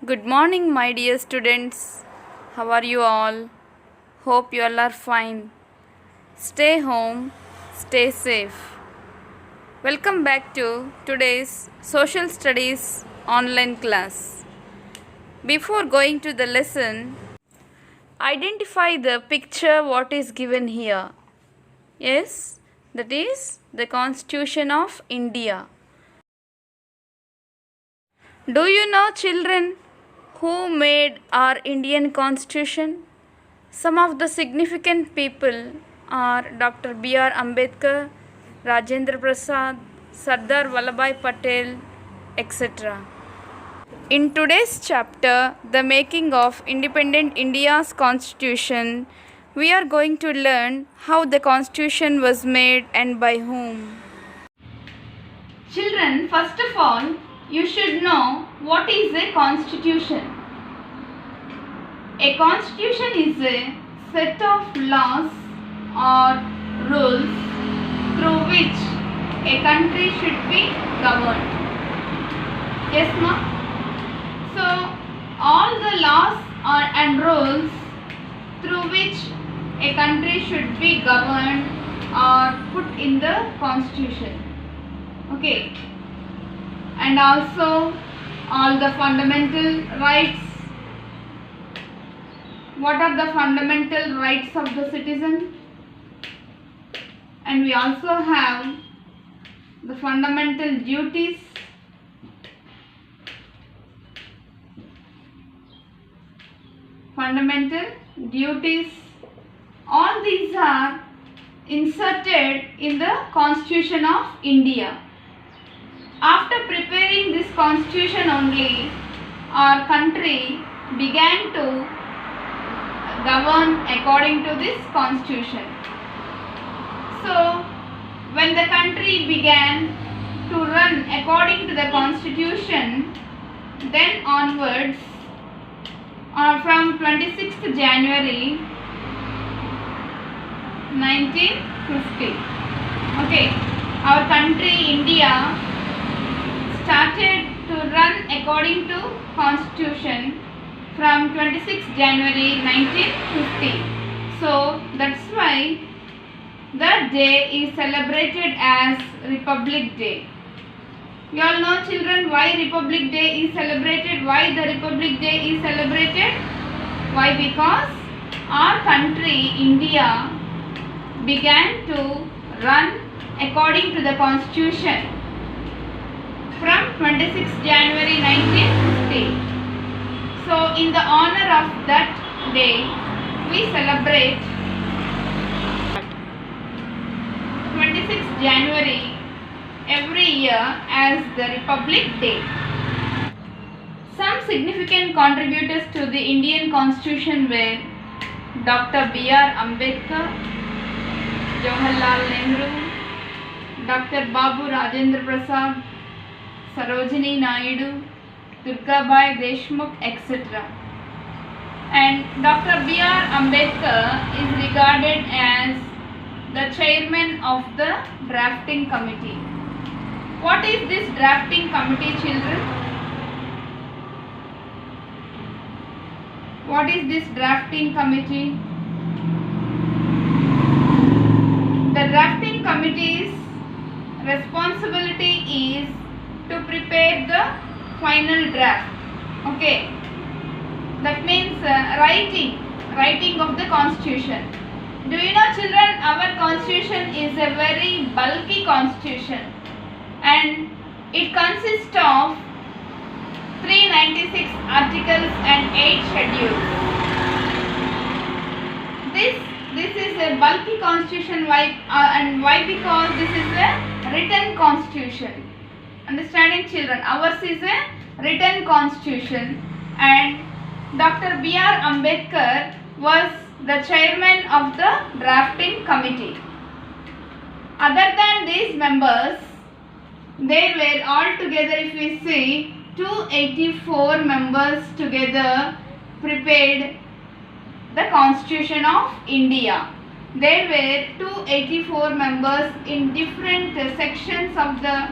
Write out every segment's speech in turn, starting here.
Good morning, my dear students. How are you all? Hope you all are fine. Stay home, stay safe. Welcome back to today's Social Studies online class. Before going to the lesson, identify the picture what is given here. Yes, that is the Constitution of India. Do you know, children, who made our Indian Constitution? Some of the significant people are Dr. B.R. Ambedkar, Rajendra Prasad, Sardar Vallabhbhai Patel, etc. In today's chapter, The Making of Independent India's Constitution, we are going to learn how the Constitution was made and by whom. Children, first of all, you should know what is a constitution. A constitution is a set of laws or rules through which a country should be governed. Yes, ma? So, all the laws and rules through which a country should be governed are put in the constitution. Okay. And also all the fundamental rights. What are the fundamental rights of the citizen? And we also have the fundamental duties. Fundamental duties. All these are inserted in the Constitution of India. After preparing this constitution only, our country began to govern according to this constitution. So, when the country began to run according to the constitution, then onwards, from 26th January 1950, okay, our country India started to run according to constitution from 26th January 1950. So that's why that day is celebrated as Republic Day. You all know, children, why Republic Day is celebrated? Why the Republic Day is celebrated? Why? Because our country India began to run according to the constitution from 26th January 1950. So, in the honor of that day, we celebrate 26th January every year as the Republic Day. Some significant contributors to the Indian Constitution were Dr. B.R. Ambedkar, Jawaharlal Nehru, Dr. Babu Rajendra Prasad, Sarojini Naidu, Durgabai Deshmukh, etc. And Dr. B.R. Ambedkar is regarded as the chairman of the drafting committee. What is this drafting committee, children? What is this drafting committee? The drafting committee's responsibility is to prepare the final draft. Okay, that means writing of the constitution. Do you know, children, our constitution is a very bulky constitution and it consists of 396 articles and 8 schedules. This is a bulky constitution. Why? Why? Because this is a written constitution. Understanding, children? Ours is a written constitution and Dr. B.R. Ambedkar was the chairman of the drafting committee. Other than these members, there were altogether, if we see, 284 members together prepared the Constitution of India. There were 284 members in different sections of the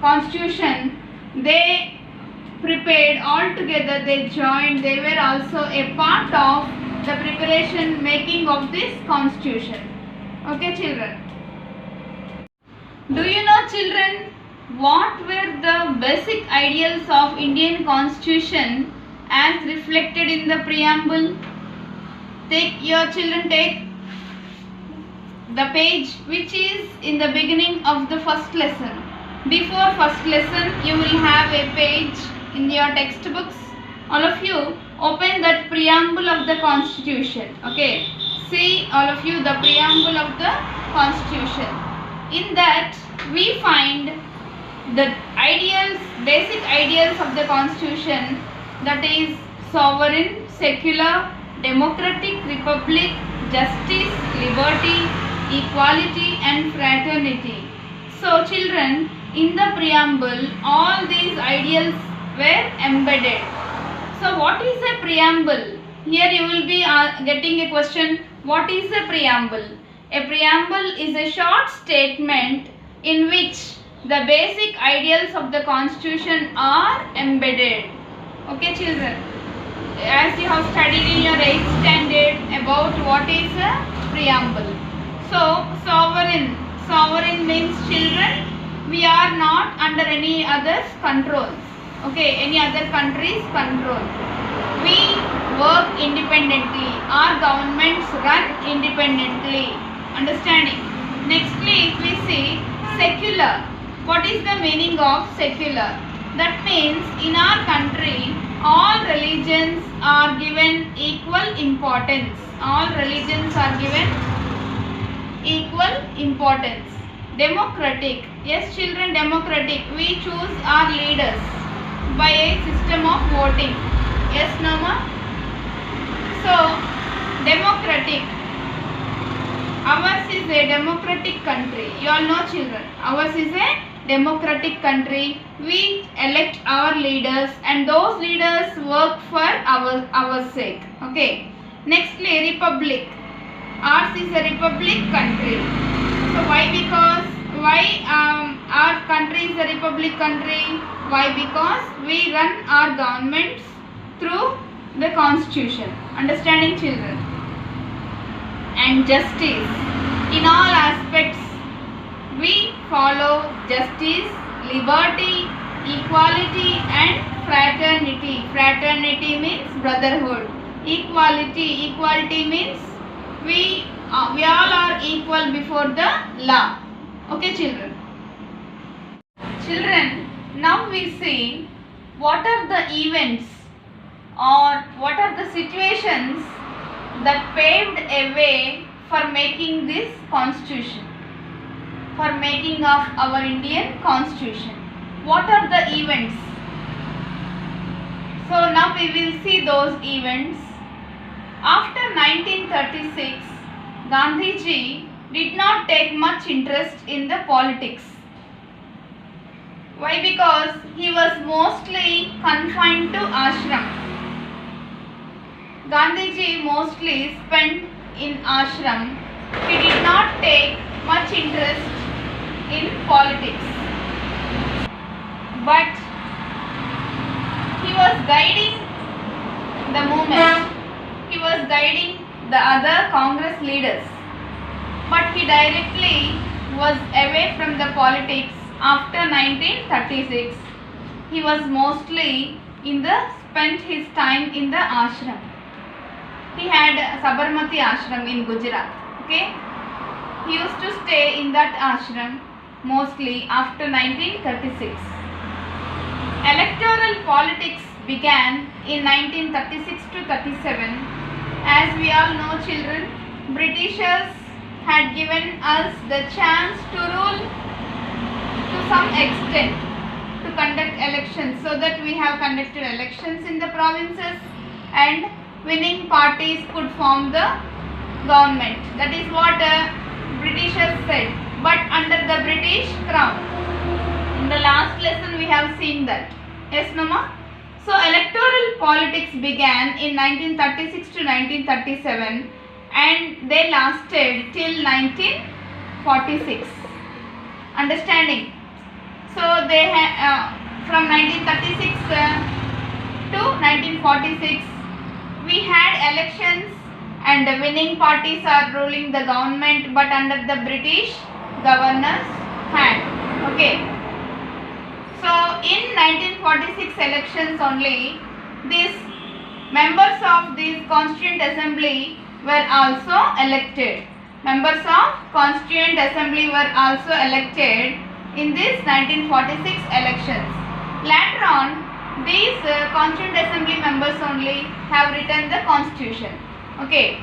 Constitution. They prepared all together, they joined, they were also a part of the preparation making of this constitution. Okay children, do you know children what were the basic ideals of Indian constitution as reflected in the preamble? Take your children, take the page which is in the beginning of the first lesson. Before first lesson you will have a page in your textbooks. All of you open that preamble of the constitution. Okay, see all of you the preamble of the constitution. In that we find the ideals, basic ideals of the constitution, that is sovereign, secular, democratic republic, justice, liberty, equality and fraternity. So children, in the preamble all these ideals were embedded. So what is a preamble? Here you will be getting a question, what is a preamble? A preamble is a short statement in which the basic ideals of the constitution are embedded. Okay children, as you have studied in your 8th standard about what is a preamble. So sovereign means children, we are not under any other's controls. Okay, any other country's control. We work independently. Our governments run independently. Understanding? Nextly, if we see secular. What is the meaning of secular? That means in our country all religions are given equal importance. All religions are given equal importance. Democratic. Yes children, democratic. We choose our leaders by a system of voting. Yes, no ma? So, democratic. Ours is a democratic country. You all know children. Ours is a democratic country. We elect our leaders and those leaders work for our sake. Okay. Nextly, republic. Ours is a republic country. So why? Because our country is a republic country? Why? Because we run our governments through the constitution. Understanding children? And justice. In all aspects we follow justice, liberty, equality and fraternity. Fraternity means brotherhood. Equality means we all are equal before the law. Okay children. Children, now we see what are the events or what are the situations that paved a way for making this constitution, for making of our Indian constitution. What are the events? So now we will see those events. After 1936, Gandhiji did not take much interest in the politics. Why? Because he was mostly confined to ashram. Gandhiji mostly spent in ashram. He did not take much interest in politics. But he was guiding the movement. He was guiding the other Congress leaders. But he directly was away from the politics after 1936. He was mostly spent his time in the ashram. He had Sabarmati ashram in Gujarat. Okay. He used to stay in that ashram mostly after 1936. Electoral politics began in 1936 to 37. As we all know children, Britishers had given us the chance to rule to some extent, to conduct elections, so that we have conducted elections in the provinces and winning parties could form the government. That is what Britishers said, but under the British crown. In the last lesson we have seen that. Yes, Nama? So electoral politics began in 1936 to 1937 and they lasted till 1946. Understanding? So they from 1936 1946 we had elections and the winning parties are ruling the government but under the British governor's hand. Okay. So in 1946 elections only, these members of this Constituent Assembly were also elected. Members of Constituent Assembly were also elected in this 1946 elections. Later on, these Constituent Assembly members only have written the Constitution. Okay.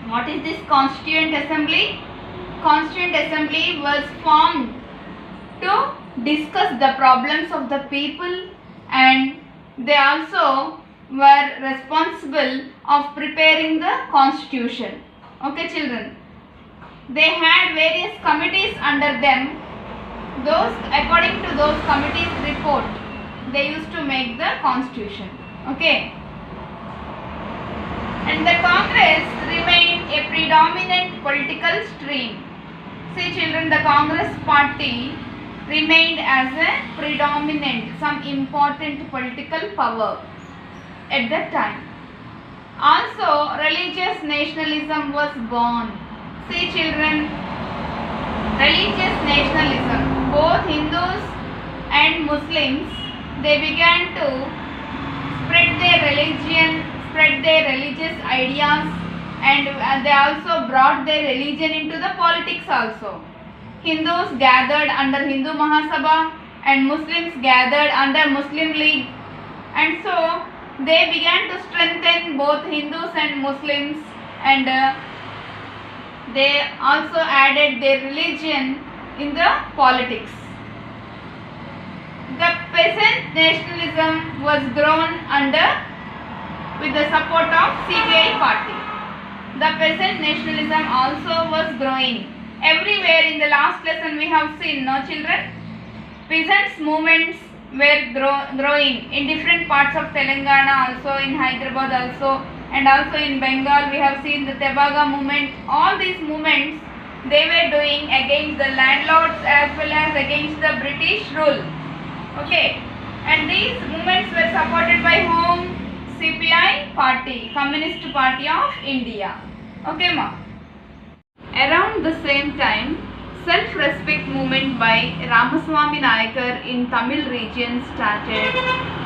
What is this Constituent Assembly? Constituent Assembly was formed to discuss the problems of the people, and they also were responsible of preparing the Constitution. Okay, children. They had various committees under them. Those, according to those committees' report, they used to make the Constitution. Okay. And the Congress remained a predominant political stream. See, children, the Congress party remained as a predominant, some important political power at that time. Also, religious nationalism was born. See, children, religious nationalism, both Hindus and Muslims, they began to spread their religion, spread their religious ideas, and they also brought their religion into the politics also. Hindus gathered under Hindu Mahasabha and Muslims gathered under Muslim League, and so they began to strengthen both Hindus and Muslims, and they also added their religion in the politics. The peasant nationalism was grown under with the support of CPI party. The peasant nationalism also was growing. Everywhere in the last lesson we have seen, no children? Peasants movements were growing in different parts of Telangana, also in Hyderabad also, and also in Bengal we have seen the Tebaga movement. All these movements they were doing against the landlords as well as against the British rule. Okay, and these movements were supported by whom? CPI party, Communist Party of India. Okay, ma. Around the same time, self-respect movement by Ramaswamy Nayakar in Tamil region started,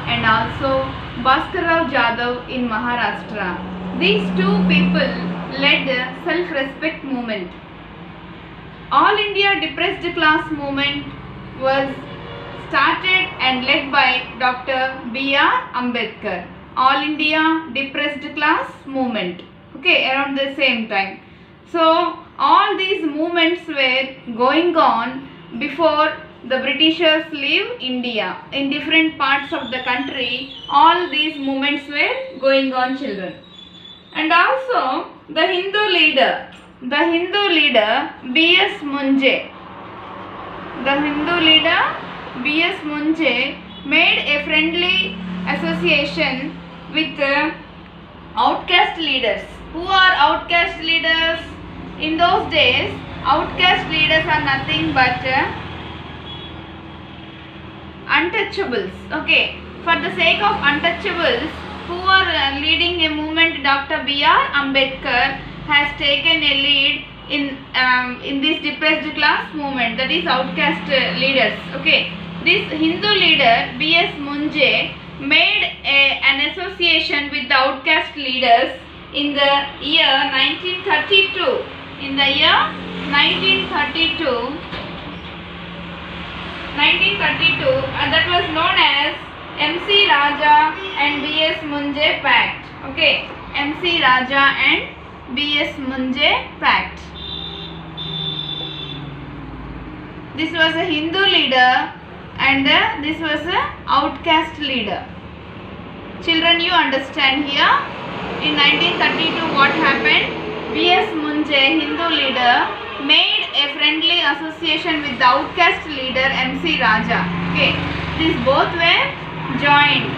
and also Bhaskarrao Jadhav in Maharashtra. These two people led the self-respect movement. All India depressed class movement was started and led by Dr. B.R. Ambedkar. All India depressed class movement. Okay, around the same time. So all these movements were going on before the Britishers leave India. In different parts of the country, all these movements were going on, children. And also the Hindu leader B.S. Munje. The Hindu leader B.S. Munje made a friendly association with outcast leaders. Who are outcast leaders? In those days, outcast leaders are nothing but untouchables. Okay, for the sake of untouchables, who are leading a movement, Dr. B.R. Ambedkar has taken a lead in this depressed class movement, that is outcast leaders. Okay, this Hindu leader B.S. Munje made an association with the outcast leaders in the year 1932. In the year 1932, and that was known as M.C. Raja and B.S. Munje Pact. Okay, M.C. Raja and B.S. Munje Pact. This was a Hindu leader and this was a outcast leader. Children, you understand here. In 1932, what happened? B.S. Munje, Hindu leader, made a friendly association with the outcast leader M.C. Raja. Okay, these both were joined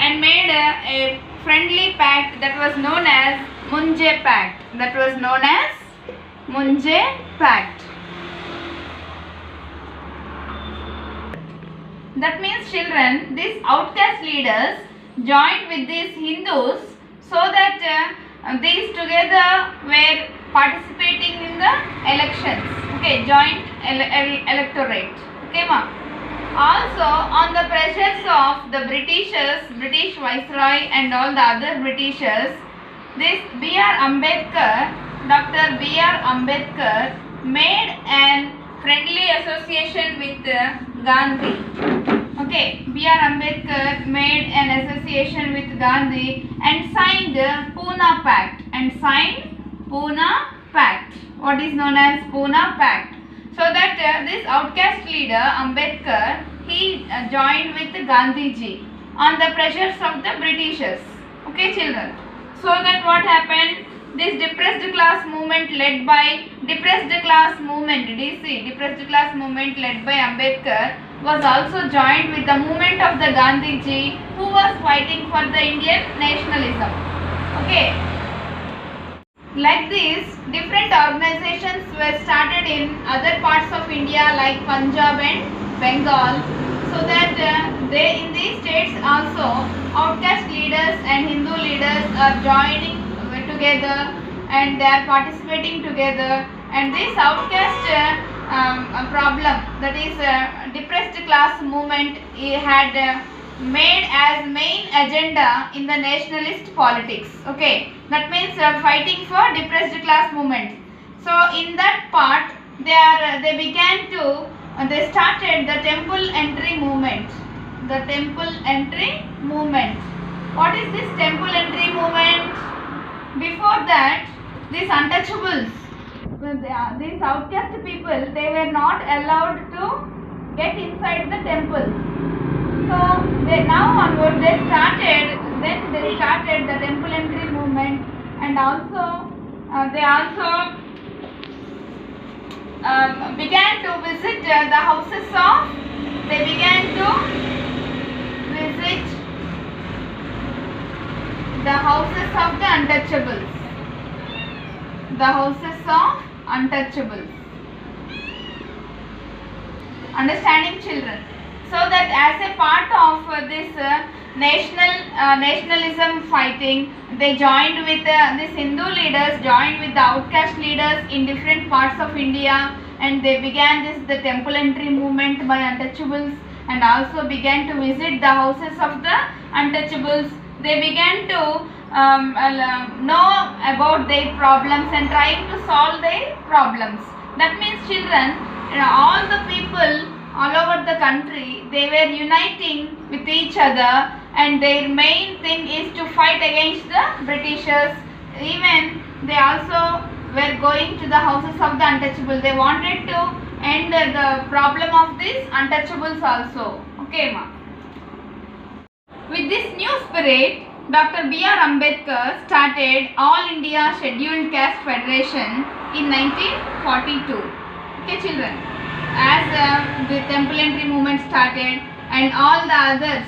and made a friendly pact that was known as Munje Pact. That was known as Munje Pact. That means, children, these outcast leaders, joined with these Hindus so that these together were participating in the elections. Okay, joint electorate. Okay, ma. Also, on the pressures of the Britishers, British Viceroy and all the other Britishers, this B.R. Ambedkar, Dr. B.R. Ambedkar made an friendly association with Gandhi. Okay, B.R. Ambedkar made an association with Gandhi and signed Pune Pact. What is known as Pune Pact? So that this outcast leader Ambedkar, he joined with Gandhiji on the pressures of the Britishers. Okay, children. So that what happened? This depressed class movement led by depressed class movement led by Ambedkar was also joined with the movement of the Gandhiji, who was fighting for the Indian nationalism. Okay. Like this, different organizations were started in other parts of India like Punjab and Bengal, so that they in these states also outcast leaders and Hindu leaders are joining together and they are participating together, and this outcast problem, that is depressed class movement, had made as main agenda in the nationalist politics. Okay, that means fighting for depressed class movement. So in that part they began to they started the temple entry movement. What is this temple entry movement? Before that, these untouchables, these outcast people, they were not allowed to get inside the temple. So now onward they started the temple entry movement, and also they also began to visit the houses of. They began to visit the houses of the untouchables. Understanding, children? So that as a part of this nationalism fighting, they joined with these Hindu leaders, joined with the outcast leaders in different parts of India, and they began the temple entry movement by untouchables, and also began to visit the houses of the untouchables. They began to know about their problems and trying to solve their problems. That means, children, all the people all over the country, they were uniting with each other, and their main thing is to fight against the Britishers. Even they also were going to the houses of the untouchable. They wanted to end the problem of these untouchables also. Okay, ma. With this new spirit, Dr. B.R. Ambedkar started All India Scheduled Caste Federation in 1942. Okay, children. As the temple entry movement started and all the others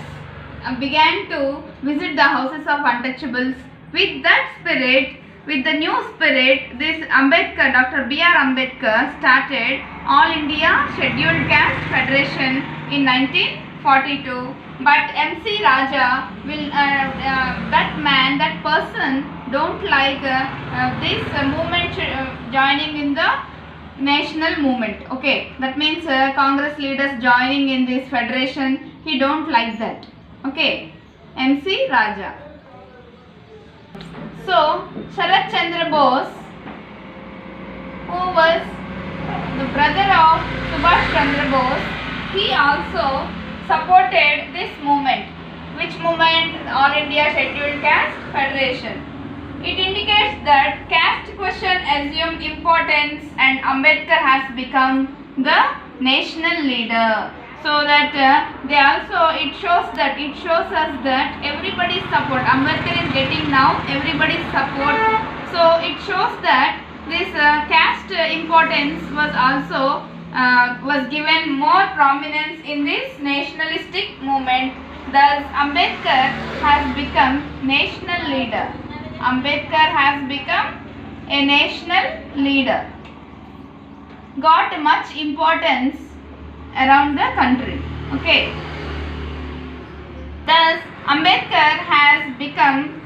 began to visit the houses of untouchables, with that spirit, with the new spirit, this Ambedkar, Dr. B.R. Ambedkar started All India Scheduled Caste Federation in 1942. But M.C. Raja will, that person don't like this movement joining in the national movement. Okay, that means Congress leaders joining in this federation, he don't like that. Okay, M.C. Raja. So Sharat Chandra Bose, who was the brother of Subhash Chandra Bose, he also supported this movement. Which movement? All India Scheduled Caste Federation. It indicates that caste question assumed importance and Ambedkar has become the national leader. So that they also, it shows us that everybody's support. Ambedkar is getting now everybody's support. So it shows that this caste importance was also was given more prominence in this nationalistic movement. Thus, Ambedkar has become national leader. Ambedkar has become a national leader. Got much importance around the country. Okay. Thus, Ambedkar has become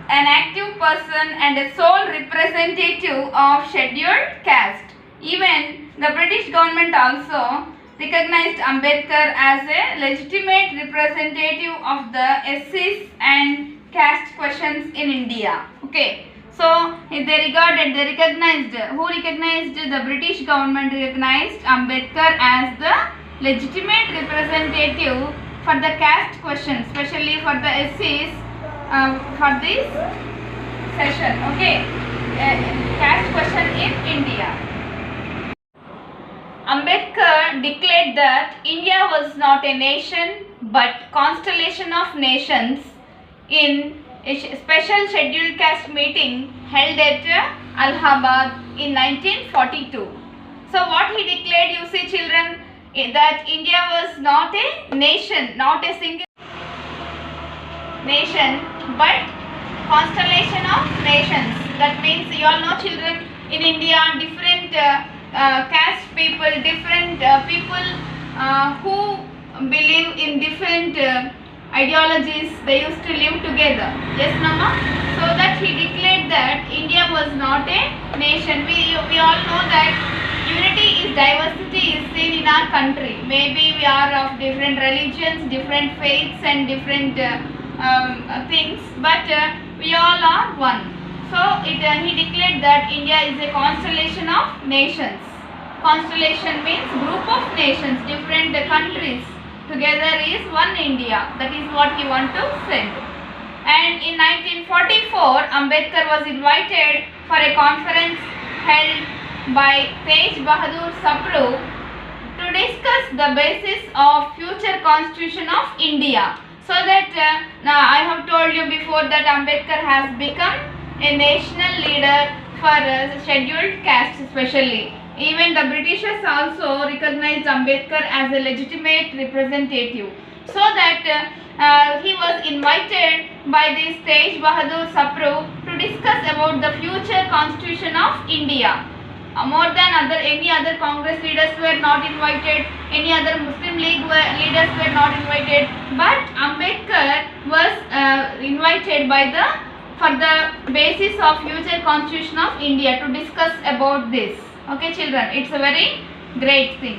an active person and a sole representative of scheduled caste. Even the British government also recognized Ambedkar as a legitimate representative of the SCs and caste questions in India. Okay. So they recognized, who recognized? The British government recognized Ambedkar as the legitimate representative for the caste question, especially for the SCs for this session. Okay, caste question in India. Ambedkar declared that India was not a nation but constellation of nations in a special scheduled caste meeting held at Allahabad in 1942. So what he declared, you see children, that India was not a nation, not a single nation but constellation of nations. That means you all know children, in India different caste people, different people who believe in different ideologies, they used to live together. Yes, Mama? So that he declared that India was not a nation. We all know that unity is diversity is seen in our country. Maybe we are of different religions, different faiths and different things, but we all are one. So he declared that India is a constellation of nations. Constellation means group of nations, different countries together is one India. That is what he want to send. And in 1944, Ambedkar was invited for a conference held by Tej Bahadur Sapru to discuss the basis of future constitution of India. So that now I have told you before that Ambedkar has become a national leader for scheduled caste especially. Even the Britishers also recognized Ambedkar as a legitimate representative. So that he was invited by this Tej Bahadur Sapru to discuss about the future constitution of India. More than any other Congress leaders were not invited, any other Muslim League leaders were not invited, but Ambedkar was invited for the basis of future constitution of India to discuss about this. Okay children, it's a very great thing.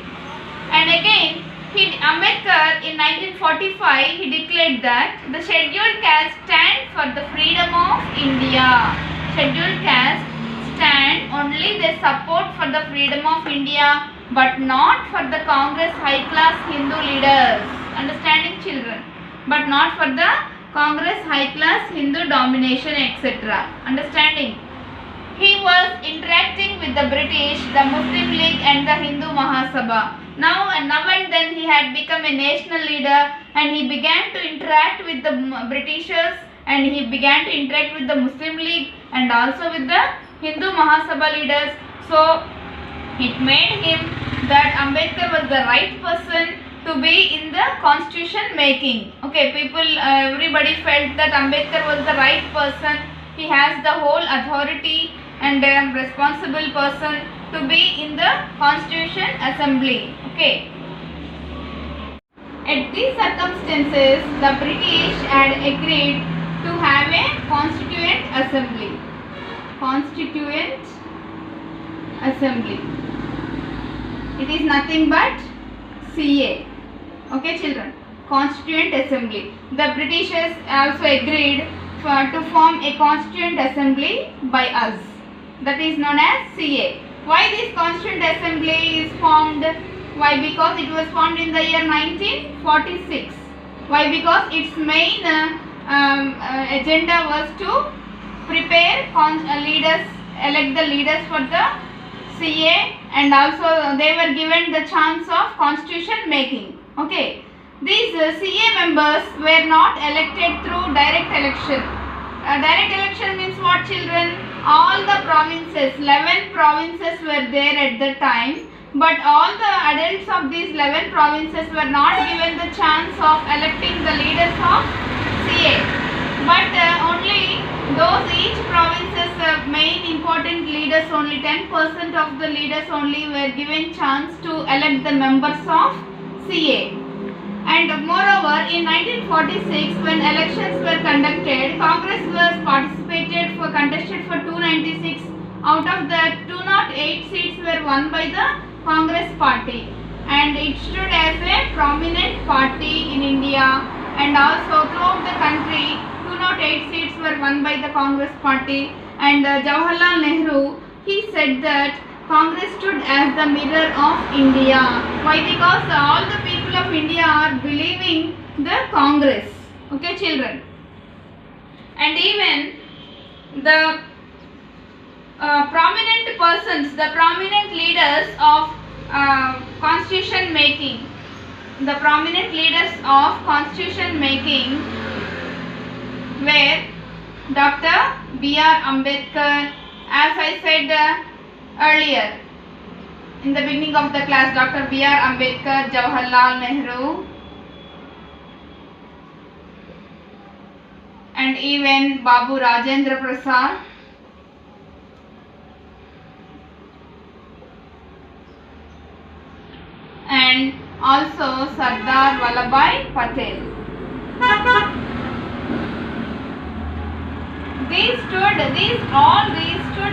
And again, Ambedkar in 1945 he declared that the scheduled caste stand for the freedom of India. Scheduled caste stand only, they support for the freedom of India but not for the Congress high class Hindu leaders. Understanding children? But not for the Congress high class Hindu domination etc. Understanding? He was interacting with the British, the Muslim League and the Hindu Mahasabha. Now and then he had become a national leader and he began to interact with the Britishers and he began to interact with the Muslim League and also with the Hindu Mahasabha leaders. So it made him that Ambedkar was the right person to be in the constitution making. Okay, everybody felt that Ambedkar was the right person. He has the whole authority and responsible person to be in the Constitution Assembly. Okay. At these circumstances, the British had agreed to have a Constituent Assembly. Constituent Assembly. It is nothing but CA. Okay children. Constituent Assembly. The Britishers also agreed to form a Constituent Assembly by us. That is known as CA. Why this Constituent Assembly is formed? Why? Because it was formed in the year 1946. Why? Because its main agenda was to prepare elect the leaders for the CA, and also they were given the chance of constitution making. Okay. These CA members were not elected through direct election. Direct election means what children? All the provinces, 11 provinces were there at the time, but all the adults of these 11 provinces were not given the chance of electing the leaders of CA. But only those each provinces main important leaders, only 10% of the leaders only were given chance to elect the members of CA. And moreover, in 1946, when elections were conducted, Congress was contested for 296. Out of the 208 seats were won by the Congress party, and it stood as a prominent party in India. And also throughout the country, 208 seats were won by the Congress party. And Jawaharlal Nehru, he said that Congress stood as the mirror of India. Why? Because all the people of India are believing the Congress. Okay, children. And even the prominent persons, the prominent leaders of constitution making, the prominent leaders of constitution making were Dr. B.R. Ambedkar, as I said earlier in the beginning of the class, Dr. B.R. Ambedkar, Jawaharlal Nehru, and even Babu Rajendra Prasad, and also Sardar Vallabhbhai Patel. These stood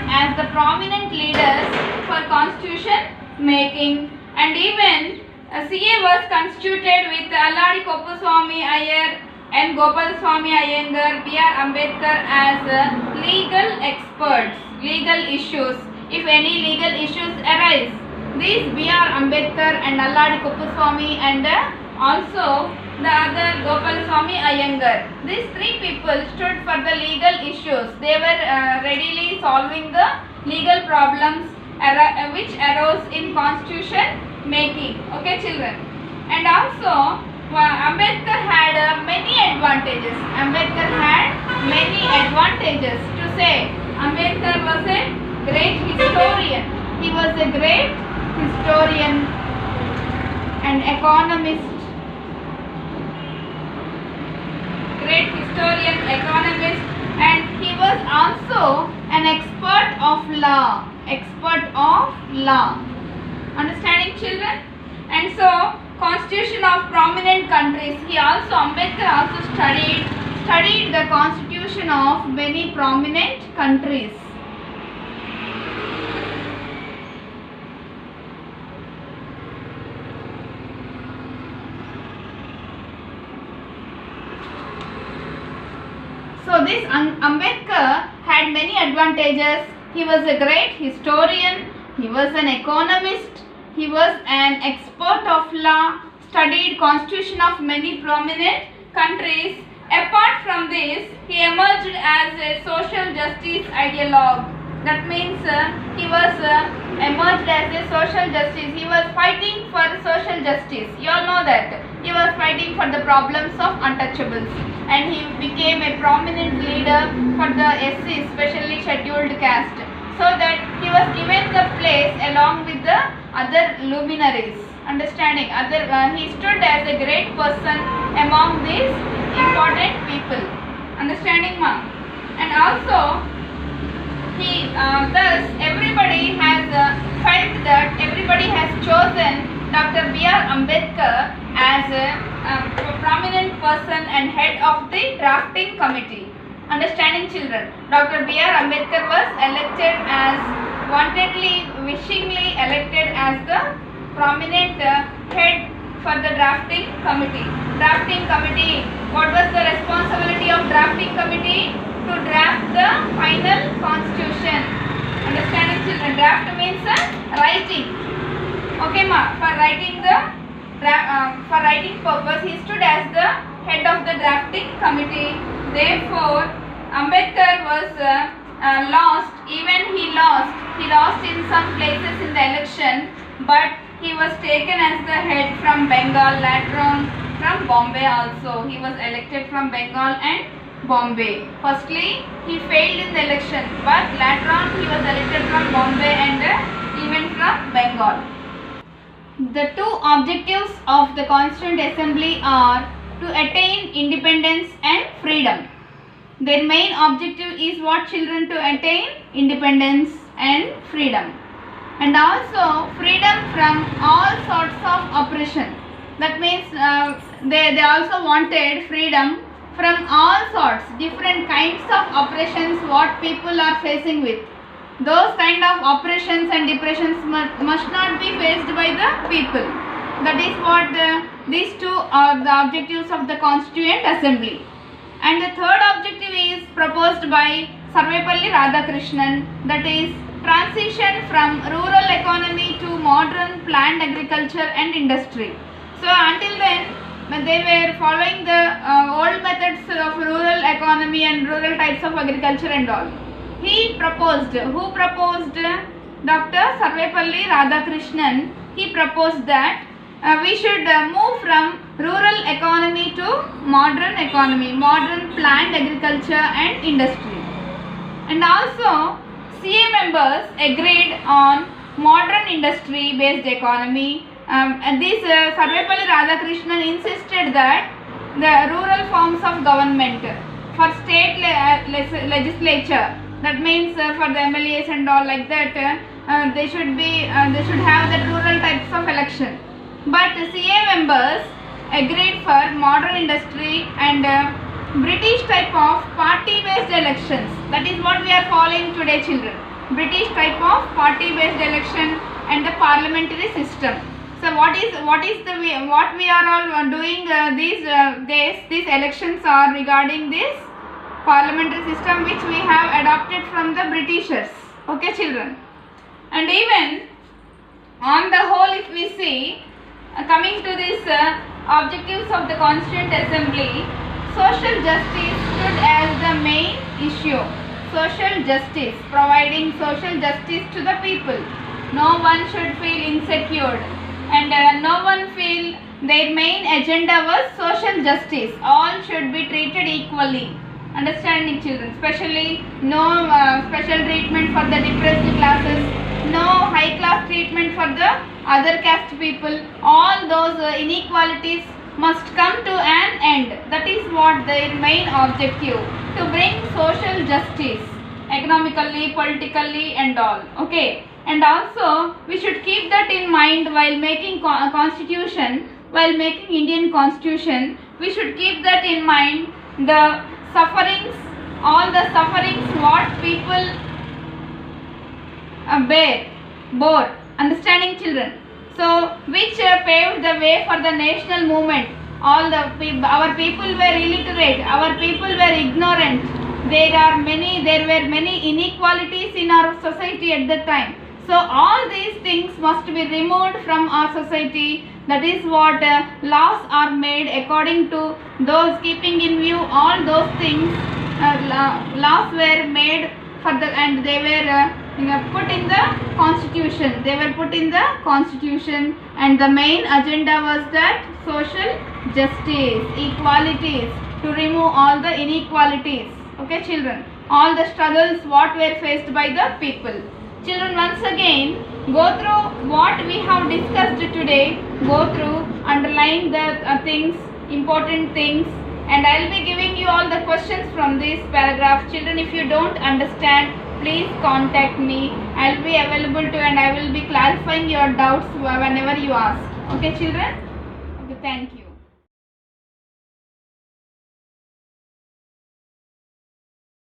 as the prominent leaders for constitution making. And even CA was constituted with Alladi Koppuswamy Iyer and Gopal Swamy Iyengar, B.R. Ambedkar as legal experts, legal issues. If any legal issues arise, these B.R. Ambedkar and Alladi Koppuswamy and also the other Gopal Swamy Iyengar, these three people stood for the legal issues. They were readily solving the legal problems which arose in constitution making. Okay, children. And also Ambedkar had many advantages. Ambedkar had many advantages. To say, Ambedkar was a great historian. He was a great historian and economist. Great historian, economist, and he was also an expert of law. Understanding, children? And so, constitution of prominent countries. Ambedkar also studied the constitution of many prominent countries. So this Ambedkar had many advantages. He was a great historian, he was an economist, he was an expert of law, studied constitution of many prominent countries. Apart from this, he emerged as a social justice ideologue. That means he was emerged as a social justice. He was fighting for social justice. You all know that. He was fighting for the problems of untouchables. And he became a prominent leader for the SC, specially scheduled caste. So that he was given the place along with the other luminaries. Understanding? He stood as a great person among these important people. Understanding, ma'am? And also, thus everybody has felt that everybody has chosen Dr. B.R. Ambedkar as a prominent person and head of the drafting committee. Understanding, children? Dr. B.R. Ambedkar was elected as, wishingly elected as the prominent head for the drafting committee. Drafting committee, what was the responsibility of drafting committee? To draft the final constitution. Understanding, children? Draft means writing. Okay, ma. For writing purpose, he stood as the head of the drafting committee. Therefore, Ambedkar was lost. Even he lost in some places in the election, but he was taken as the head from Bengal. Later on, from Bombay also. He was elected from Bengal and Bombay. Firstly, he failed in the election, but later on he was elected from Bombay and even from Bengal. The two objectives of the Constituent Assembly are to attain independence and freedom. Their main objective is what, children? To attain independence and freedom. And also freedom from all sorts of oppression. That means they also wanted freedom from all sorts, different kinds of oppressions what people are facing with. Those kind of oppressions and depressions must not be faced by the people. That is what these two are the objectives of the Constituent Assembly. And the third objective is proposed by Sarvepalli Radhakrishnan, that is transition from rural economy to modern planned agriculture and industry. So until then they were following the old methods of rural economy and rural types of agriculture and all. He proposed, who proposed? Dr. Sarvepalli Radhakrishnan. He proposed that we should move from rural economy to modern economy, modern planned agriculture and industry. And also CA members agreed on modern industry based economy. And this Sarvepalli Radhakrishnan insisted that the rural forms of government for state legislature, that means for the MLAs and all like that, they should have the rural types of election. But CA members agreed for modern industry and British type of party based elections. That is what we are following today, children. British type of party based election and the parliamentary system. So what we are all doing these days, these elections are regarding this parliamentary system which we have adopted from the Britishers. Okay, children. And even on the whole, if we see, coming to this objectives of the Constituent Assembly, social justice stood as the main issue. Social justice, providing social justice to the people. No one should feel insecure and no one feel their main agenda was social justice. All should be treated equally. Understanding, children, especially no special treatment for the depressed classes, no high class treatment for the other caste people. All those inequalities must come to an end. That is what their main objective, to bring social justice economically, politically and all. Okay. And also we should keep that in mind while making constitution, while making Indian constitution. We should keep that in mind, the sufferings, all the sufferings what people bore. Understanding, children? So which paved the way for the national movement. All the our people were illiterate, our people were ignorant. There were many inequalities in our society at that time. So all these things must be removed from our society. That is what laws are made according to those, keeping in view all those things. Laws were made for the, and they were put in the constitution. They were put in the constitution, and the main agenda was that social justice, equalities, to remove all the inequalities. Okay, children, all the struggles what were faced by the people. Children, once again go through what we have discussed today. Go through, underline the things, important things, and I will be giving you all the questions from this paragraph. Children, if you don't understand, please contact me. I will be available to, and I will be clarifying your doubts whenever you ask. Okay, children? Okay, thank you.